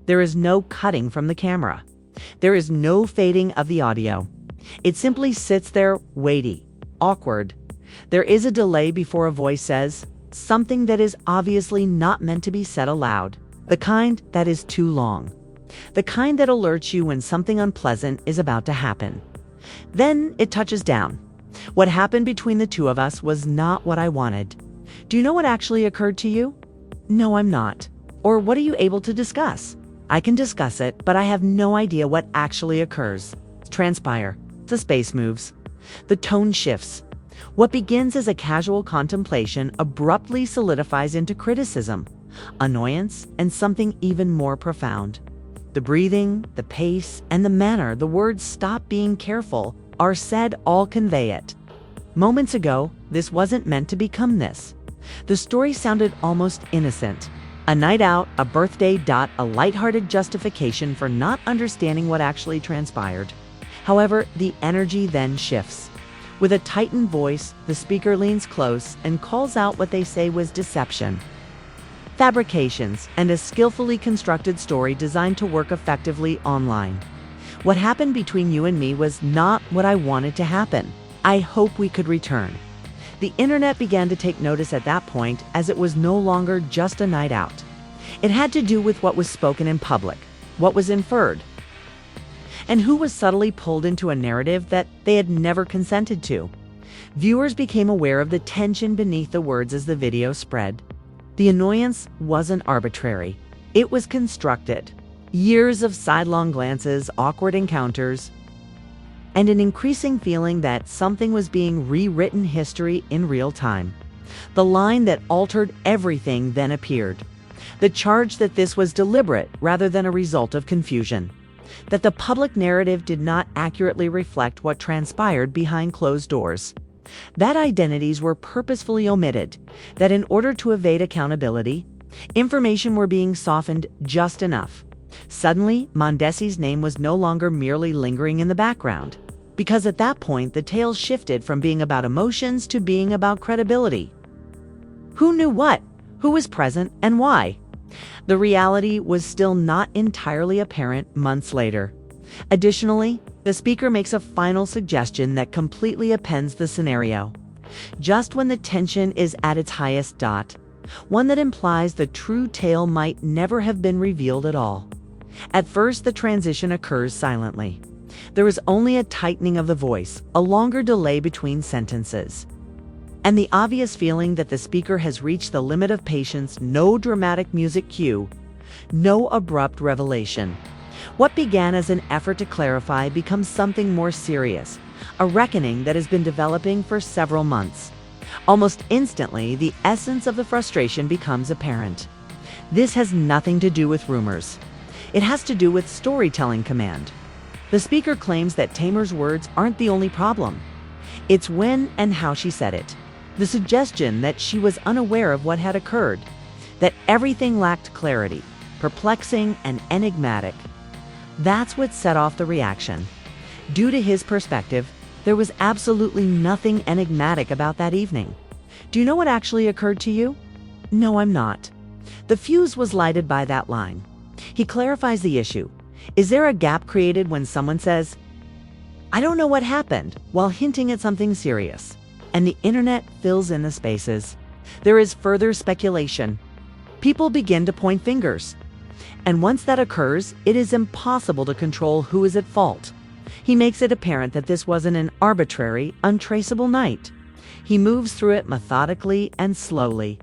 There is no cutting from the camera. There is no fading of the audio. It simply sits there, weighty, awkward. There is a delay before a voice says something that is obviously not meant to be said aloud. The kind that is too long. The kind that alerts you when something unpleasant is about to happen. Then it touches down. What happened between the two of us was not what I wanted. Do you know what actually occurred to you? No, I'm not. Or what are you able to discuss? I can discuss it, but I have no idea what actually occurs. Transpire. The space moves. The tone shifts. What begins as a casual contemplation abruptly solidifies into criticism, annoyance, and something even more profound. The breathing, the pace, and the manner the words "stop being careful" are said all convey it. Moments ago, this wasn't meant to become this. The story sounded almost innocent. A night out, a birthday. A lighthearted justification for not understanding what actually transpired. However, the energy then shifts. With a tightened voice, the speaker leans close and calls out what they say was deception, fabrications, and a skillfully constructed story designed to work effectively online. What happened between you and me was not what I wanted to happen. I hope we could return. The internet began to take notice at that point, as it was no longer just a night out. It had to do with what was spoken in public, what was inferred, and who was subtly pulled into a narrative that they had never consented to. Viewers became aware of the tension beneath the words as the video spread. The annoyance wasn't arbitrary. It was constructed. Years of sidelong glances, awkward encounters, and an increasing feeling that something was being rewritten history in real time. The line that altered everything then appeared. The charge that this was deliberate rather than a result of confusion. That the public narrative did not accurately reflect what transpired behind closed doors. That identities were purposefully omitted. That in order to evade accountability, information were being softened just enough. Suddenly, Mendeecees' name was no longer merely lingering in the background. Because at that point, the tale shifted from being about emotions to being about credibility. Who knew what? Who was present and why? The reality was still not entirely apparent months later. Additionally, the speaker makes a final suggestion that completely upends the scenario. Just when the tension is at its highest, one that implies the true tale might never have been revealed at all. At first, the transition occurs silently. There is only a tightening of the voice, a longer delay between sentences, and the obvious feeling that the speaker has reached the limit of patience. No dramatic music cue, no abrupt revelation. What began as an effort to clarify becomes something more serious, a reckoning that has been developing for several months. Almost instantly, the essence of the frustration becomes apparent. This has nothing to do with rumors. It has to do with storytelling command. The speaker claims that Tamar's words aren't the only problem. It's when and how she said it. The suggestion that she was unaware of what had occurred, that everything lacked clarity, perplexing and enigmatic. That's what set off the reaction. Due to his perspective, there was absolutely nothing enigmatic about that evening. Do you know what actually occurred to you? No, I'm not. The fuse was lighted by that line. He clarifies the issue. Is there a gap created when someone says, "I don't know what happened," while hinting at something serious? And the internet fills in the spaces. There is further speculation. People begin to point fingers. And once that occurs, it is impossible to control who is at fault. He makes it apparent that this wasn't an arbitrary, untraceable night. He moves through it methodically and slowly,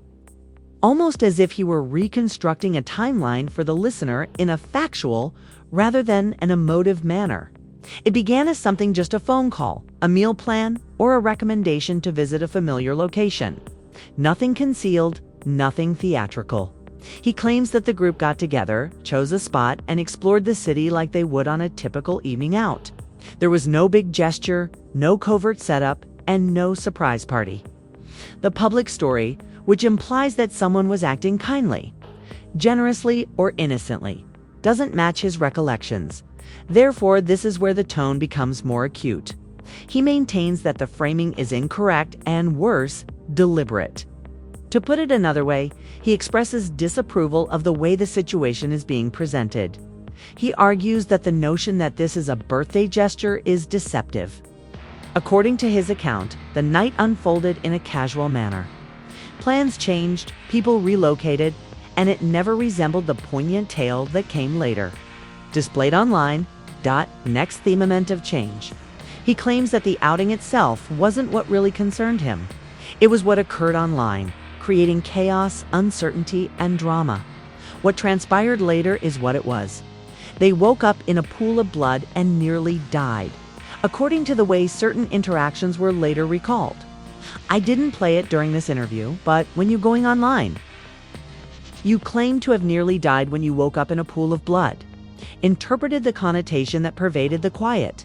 almost as if he were reconstructing a timeline for the listener in a factual rather than an emotive manner. It began as something just a phone call, a meal plan, or a recommendation to visit a familiar location. Nothing concealed, nothing theatrical. He claims that the group got together, chose a spot, and explored the city like they would on a typical evening out. There was no big gesture, no covert setup, and no surprise party. The public story, which implies that someone was acting kindly, generously, or innocently, doesn't match his recollections. Therefore, this is where the tone becomes more acute. He maintains that the framing is incorrect and, worse, deliberate. To put it another way, he expresses disapproval of the way the situation is being presented. He argues that the notion that this is a birthday gesture is deceptive. According to his account, the night unfolded in a casual manner. Plans changed, people relocated, and it never resembled the poignant tale that came later. Displayed online, next themament of change. He claims that the outing itself wasn't what really concerned him. It was what occurred online, creating chaos, uncertainty, and drama. What transpired later is what it was. They woke up in a pool of blood and nearly died, according to the way certain interactions were later recalled. I didn't play it during this interview, but when you're going online, you claim to have nearly died when you woke up in a pool of blood. Interpreted the connotation that pervaded the quiet.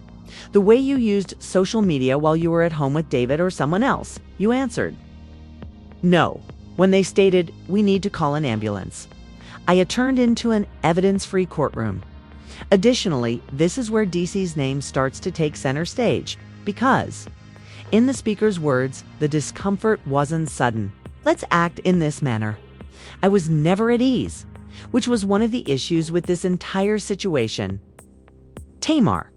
The way you used social media while you were at home with David or someone else, you answered no when they stated, "We need to call an ambulance." I turned into an evidence-free courtroom. Additionally, this is where DC's name starts to take center stage, because, in the speaker's words, the discomfort wasn't sudden. Let's act in this manner. I was never at ease, which was one of the issues with this entire situation. Tamar.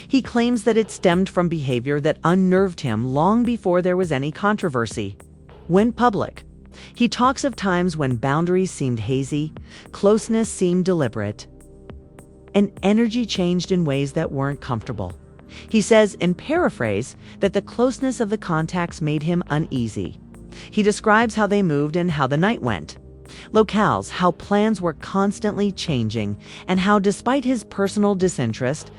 He claims that it stemmed from behavior that unnerved him long before there was any controversy. Went public. He talks of times when boundaries seemed hazy, closeness seemed deliberate, and energy changed in ways that weren't comfortable. He says, in paraphrase, that the closeness of the contacts made him uneasy. He describes how they moved and how the night went. Locales, how plans were constantly changing, and how despite his personal disinterest,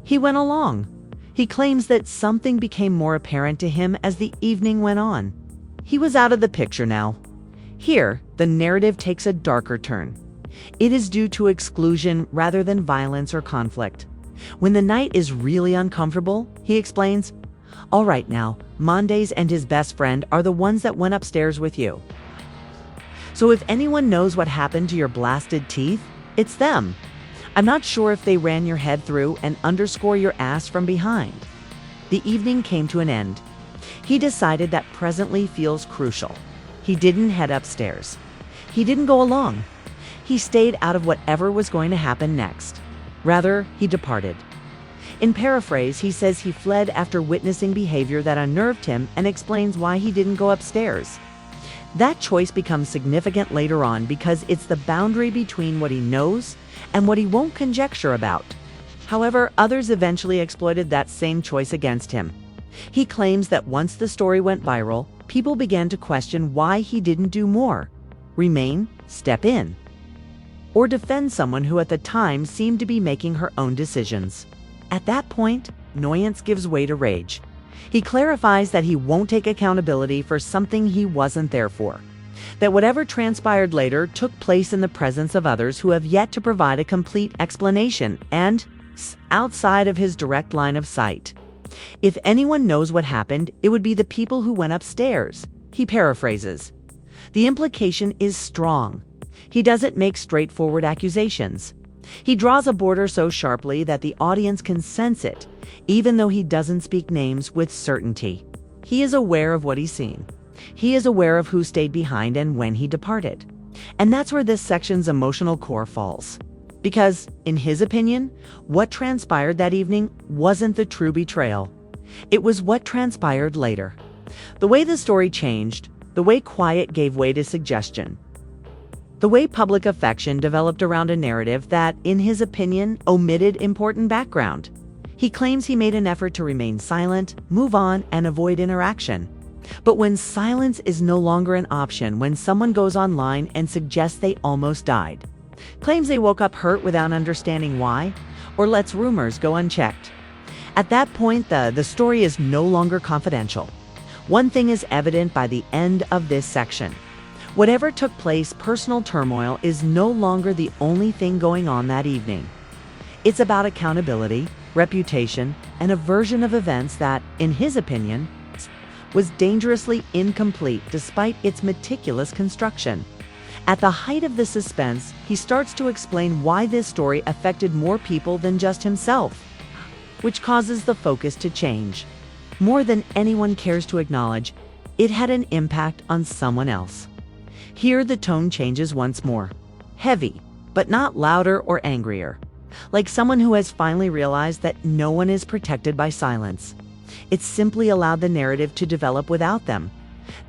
he went along. He claims that something became more apparent to him as the evening went on. He was out of the picture now. Here, the narrative takes a darker turn. It is due to exclusion rather than violence or conflict. When the night is really uncomfortable, he explains, "All right now, Mendeecees and his best friend are the ones that went upstairs with you. So if anyone knows what happened to your blasted teeth, it's them. I'm not sure if they ran your head through and underscore your ass from behind." The evening came to an end. He decided that presently feels crucial. He didn't head upstairs. He didn't go along. He stayed out of whatever was going to happen next. Rather, he departed. In paraphrase, he says he fled after witnessing behavior that unnerved him and explains why he didn't go upstairs. That choice becomes significant later on because it's the boundary between what he knows and what he won't conjecture about. However, others eventually exploited that same choice against him. He claims that once the story went viral, people began to question why he didn't do more, remain, step in, or defend someone who at the time seemed to be making her own decisions. At that point, annoyance gives way to rage. He clarifies that he won't take accountability for something he wasn't there for, that whatever transpired later took place in the presence of others who have yet to provide a complete explanation and outside of his direct line of sight. If anyone knows what happened, it would be the people who went upstairs. He paraphrases. The implication is strong. He doesn't make straightforward accusations. He draws a border so sharply that the audience can sense it, even though he doesn't speak names with certainty. He is aware of what he's seen. He is aware of who stayed behind and when he departed. And that's where this section's emotional core falls. Because, in his opinion, what transpired that evening wasn't the true betrayal. It was what transpired later. The way the story changed, the way quiet gave way to suggestion. The way public affection developed around a narrative that, in his opinion, omitted important background. He claims he made an effort to remain silent, move on, and avoid interaction. But when silence is no longer an option, when someone goes online and suggests they almost died, claims they woke up hurt without understanding why, or lets rumors go unchecked. At that point, the story is no longer confidential. One thing is evident by the end of this section. Whatever took place, personal turmoil is no longer the only thing going on that evening. It's about accountability, reputation, and a version of events that, in his opinion, was dangerously incomplete despite its meticulous construction. At the height of the suspense, he starts to explain why this story affected more people than just himself, which causes the focus to change. More than anyone cares to acknowledge, it had an impact on someone else. Here the tone changes once more. Heavy, but not louder or angrier. Like someone who has finally realized that no one is protected by silence. It's simply allowed the narrative to develop without them.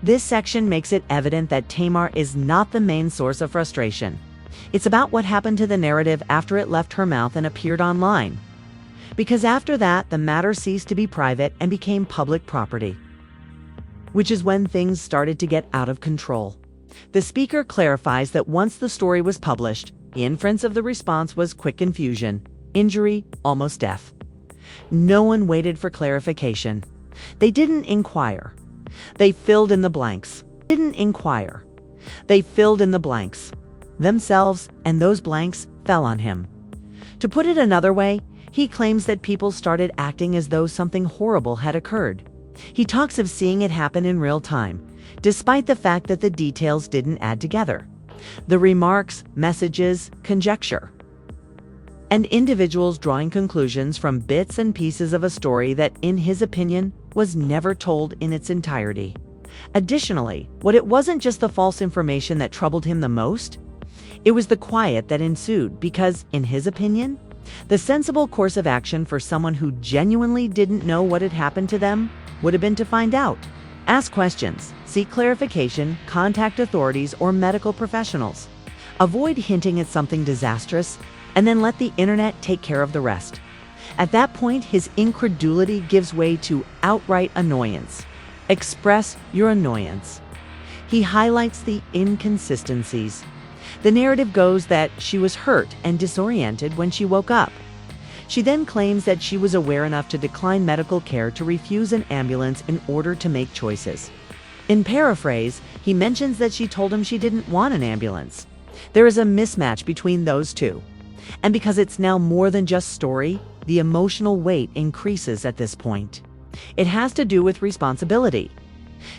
This section makes it evident that Tamar is not the main source of frustration. It's about what happened to the narrative after it left her mouth and appeared online. Because after that, the matter ceased to be private and became public property. Which is when things started to get out of control. The speaker clarifies that once the story was published, the inference of the response was quick confusion, injury, almost death. No one waited for clarification. They didn't inquire. They filled in the blanks. Didn't inquire. They filled in the blanks. Themselves, and those blanks fell on him. To put it another way, he claims that people started acting as though something horrible had occurred. He talks of seeing it happen in real time, despite the fact that the details didn't add together. The remarks, messages, conjecture. And individuals drawing conclusions from bits and pieces of a story that, in his opinion, was never told in its entirety. Additionally, it wasn't just the false information that troubled him the most, it was the quiet that ensued because, in his opinion, the sensible course of action for someone who genuinely didn't know what had happened to them would have been to find out. Ask questions, seek clarification, contact authorities or medical professionals. Avoid hinting at something disastrous, and then let the internet take care of the rest. At that point, his incredulity gives way to outright annoyance. Express your annoyance. He highlights the inconsistencies. The narrative goes that she was hurt and disoriented when she woke up. She then claims that she was aware enough to decline medical care to refuse an ambulance in order to make choices. In paraphrase, he mentions that she told him she didn't want an ambulance. There is a mismatch between those two. And because it's now more than just story, the emotional weight increases at this point. It has to do with responsibility.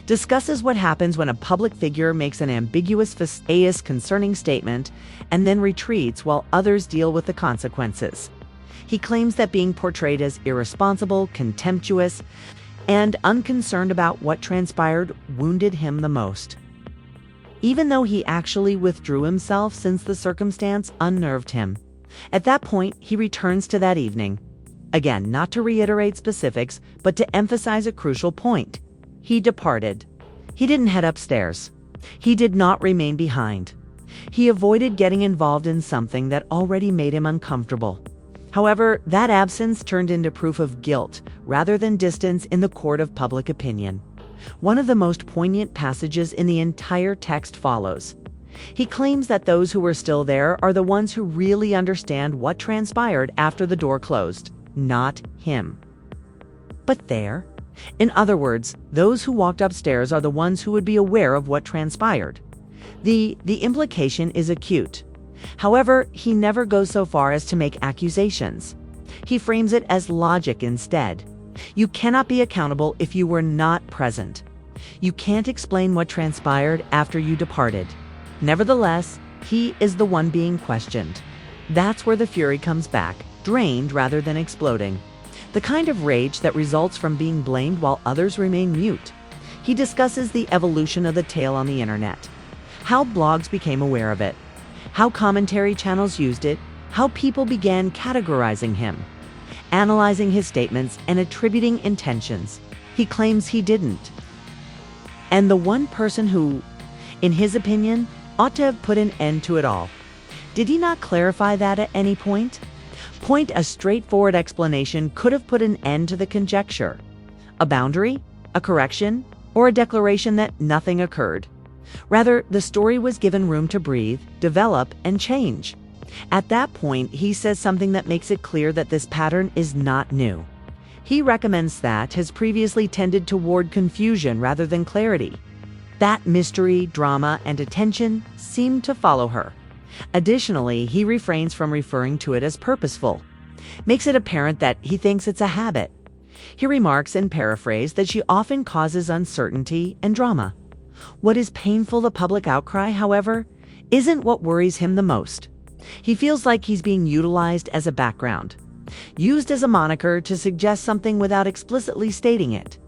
Discusses what happens when a public figure makes an ambiguous, fallacious concerning statement and then retreats while others deal with the consequences. He claims that being portrayed as irresponsible, contemptuous, and unconcerned about what transpired wounded him the most. Even though he actually withdrew himself since the circumstance unnerved him. At that point, he returns to that evening. Again, not to reiterate specifics, but to emphasize a crucial point. He departed. He didn't head upstairs. He did not remain behind. He avoided getting involved in something that already made him uncomfortable. However, that absence turned into proof of guilt rather than distance in the court of public opinion. One of the most poignant passages in the entire text follows. He claims that those who were still there are the ones who really understand what transpired after the door closed, not him. But there? In other words, those who walked upstairs are the ones who would be aware of what transpired. The implication is acute. However, he never goes so far as to make accusations. He frames it as logic instead. You cannot be accountable if you were not present. You can't explain what transpired after you departed. Nevertheless, he is the one being questioned. That's where the fury comes back, drained rather than exploding. The kind of rage that results from being blamed while others remain mute. He discusses the evolution of the tale on the internet, how blogs became aware of it, how commentary channels used it, how people began categorizing him, analyzing his statements and attributing intentions. He claims he didn't. And the one person who, in his opinion, ought to have put an end to it all. Did he not clarify that at any point? A straightforward explanation could have put an end to the conjecture. A boundary, a correction, or a declaration that nothing occurred. Rather, the story was given room to breathe, develop, and change. At that point, he says something that makes it clear that this pattern is not new. He recommends that has previously tended toward confusion rather than clarity. That mystery, drama, and attention seem to follow her. Additionally, he refrains from referring to it as purposeful. Makes it apparent that he thinks it's a habit. He remarks in paraphrase that she often causes uncertainty and drama. What is painful to public outcry, however, isn't what worries him the most. He feels like he's being utilized as a background, used as a moniker to suggest something without explicitly stating it,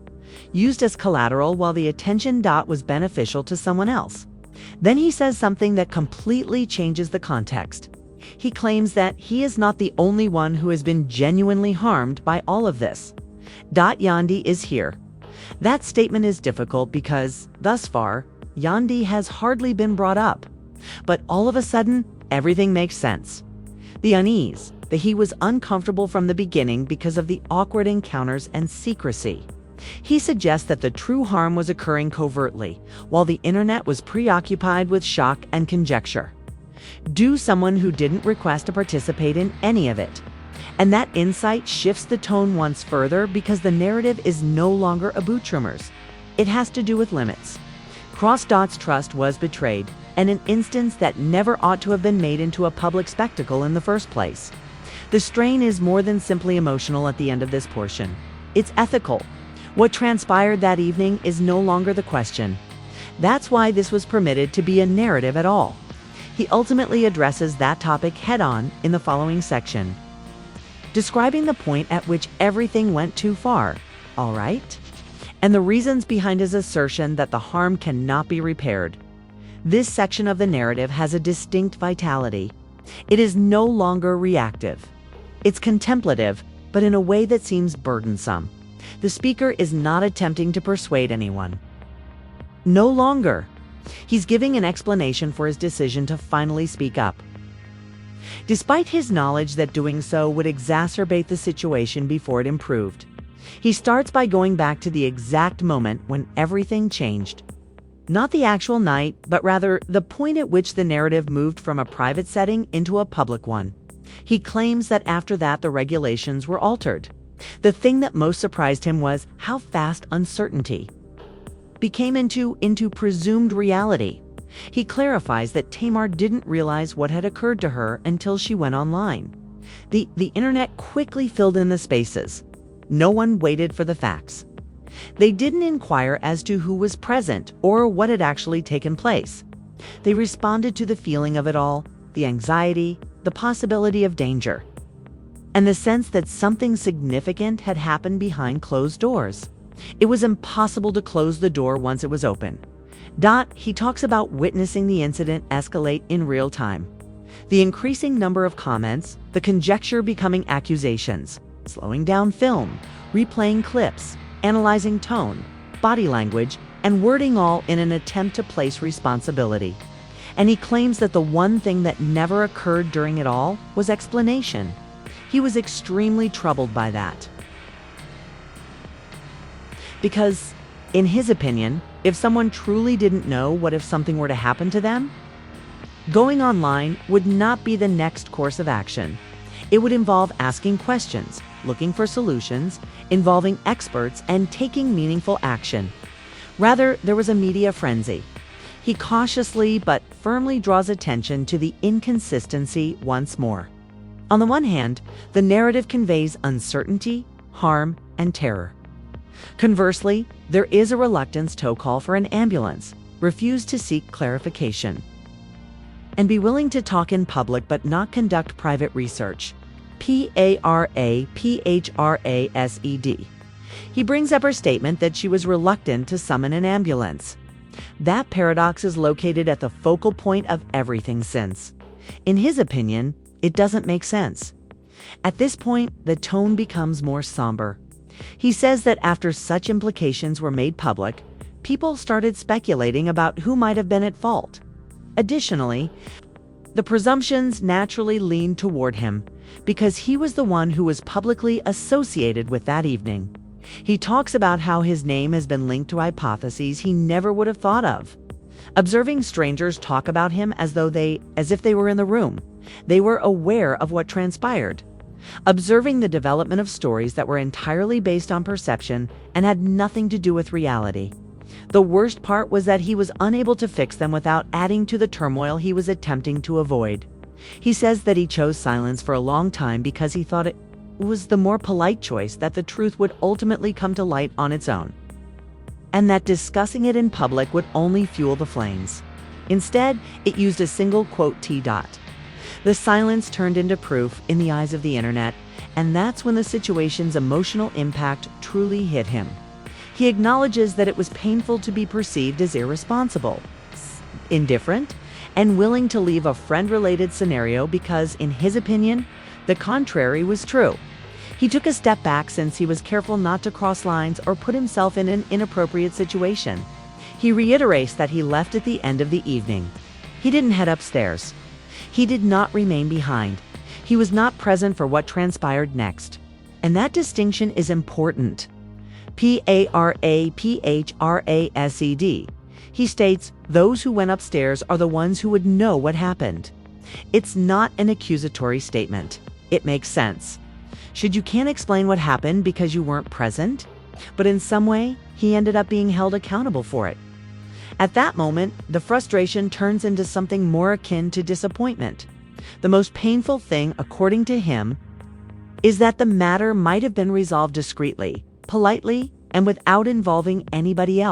used as collateral while the attention dot was beneficial to someone else. Then he says something that completely changes the context. He claims that he is not the only one who has been genuinely harmed by all of this. Yandy is here. That statement is difficult because, thus far, Yandy has hardly been brought up. But all of a sudden, everything makes sense. The unease, that he was uncomfortable from the beginning because of the awkward encounters and secrecy. He suggests that the true harm was occurring covertly, while the internet was preoccupied with shock and conjecture. Do someone who didn't request to participate in any of it. And that insight shifts the tone once further because the narrative is no longer a boot trimmers. It has to do with limits. Cross trust was betrayed, and an instance that never ought to have been made into a public spectacle in the first place. The strain is more than simply emotional at the end of this portion. It's ethical. What transpired that evening is no longer the question. That's why this was permitted to be a narrative at all. He ultimately addresses that topic head-on in the following section, describing the point at which everything went too far, all right? And the reasons behind his assertion that the harm cannot be repaired. This section of the narrative has a distinct vitality. It is no longer reactive. It's contemplative, but in a way that seems burdensome. The speaker is not attempting to persuade anyone. No longer. He's giving an explanation for his decision to finally speak up. Despite his knowledge that doing so would exacerbate the situation before it improved, he starts by going back to the exact moment when everything changed. Not the actual night, but rather the point at which the narrative moved from a private setting into a public one. He claims that after that the regulations were altered. The thing that most surprised him was how fast uncertainty became into presumed reality. He clarifies that Tamar didn't realize what had occurred to her until she went online. The internet quickly filled in the spaces. No one waited for the facts. They didn't inquire as to who was present or what had actually taken place. They responded to the feeling of it all, the anxiety, the possibility of danger, and the sense that something significant had happened behind closed doors. It was impossible to close the door once it was open. He talks about witnessing the incident escalate in real time. The increasing number of comments, the conjecture becoming accusations, slowing down film, replaying clips, analyzing tone, body language, and wording, all in an attempt to place responsibility. And he claims that the one thing that never occurred during it all was explanation. He was extremely troubled by that. Because, in his opinion, if someone truly didn't know what if something were to happen to them, going online would not be the next course of action. It would involve asking questions, looking for solutions, involving experts, and taking meaningful action. Rather, there was a media frenzy. He cautiously but firmly draws attention to the inconsistency once more. On the one hand, the narrative conveys uncertainty, harm, and terror. Conversely, there is a reluctance to call for an ambulance, refuse to seek clarification, and be willing to talk in public but not conduct private research. PARAPHRASED. He brings up her statement that she was reluctant to summon an ambulance. That paradox is located at the focal point of everything since. In his opinion, it doesn't make sense. At this point, the tone becomes more somber. He says that after such implications were made public, people started speculating about who might have been at fault. Additionally, the presumptions naturally leaned toward him because he was the one who was publicly associated with that evening. He talks about how his name has been linked to hypotheses he never would have thought of. Observing strangers talk about him as if they were in the room. They were aware of what transpired. Observing the development of stories that were entirely based on perception and had nothing to do with reality. The worst part was that he was unable to fix them without adding to the turmoil he was attempting to avoid. He says that he chose silence for a long time because he thought it was the more polite choice, that the truth would ultimately come to light on its own, and that discussing it in public would only fuel the flames. Instead, it used a single quote T. The silence turned into proof in the eyes of the internet, and that's when the situation's emotional impact truly hit him. He acknowledges that it was painful to be perceived as irresponsible, indifferent, and willing to leave a friend-related scenario because, in his opinion, the contrary was true. He took a step back since he was careful not to cross lines or put himself in an inappropriate situation. He reiterates that he left at the end of the evening. He didn't head upstairs. He did not remain behind. He was not present for what transpired next. And that distinction is important. Paraphrased. He states, those who went upstairs are the ones who would know what happened. It's not an accusatory statement. It makes sense. You can't explain what happened because you weren't present, but in some way, he ended up being held accountable for it. At that moment, the frustration turns into something more akin to disappointment. The most painful thing, according to him, is that the matter might have been resolved discreetly, politely, and without involving anybody else.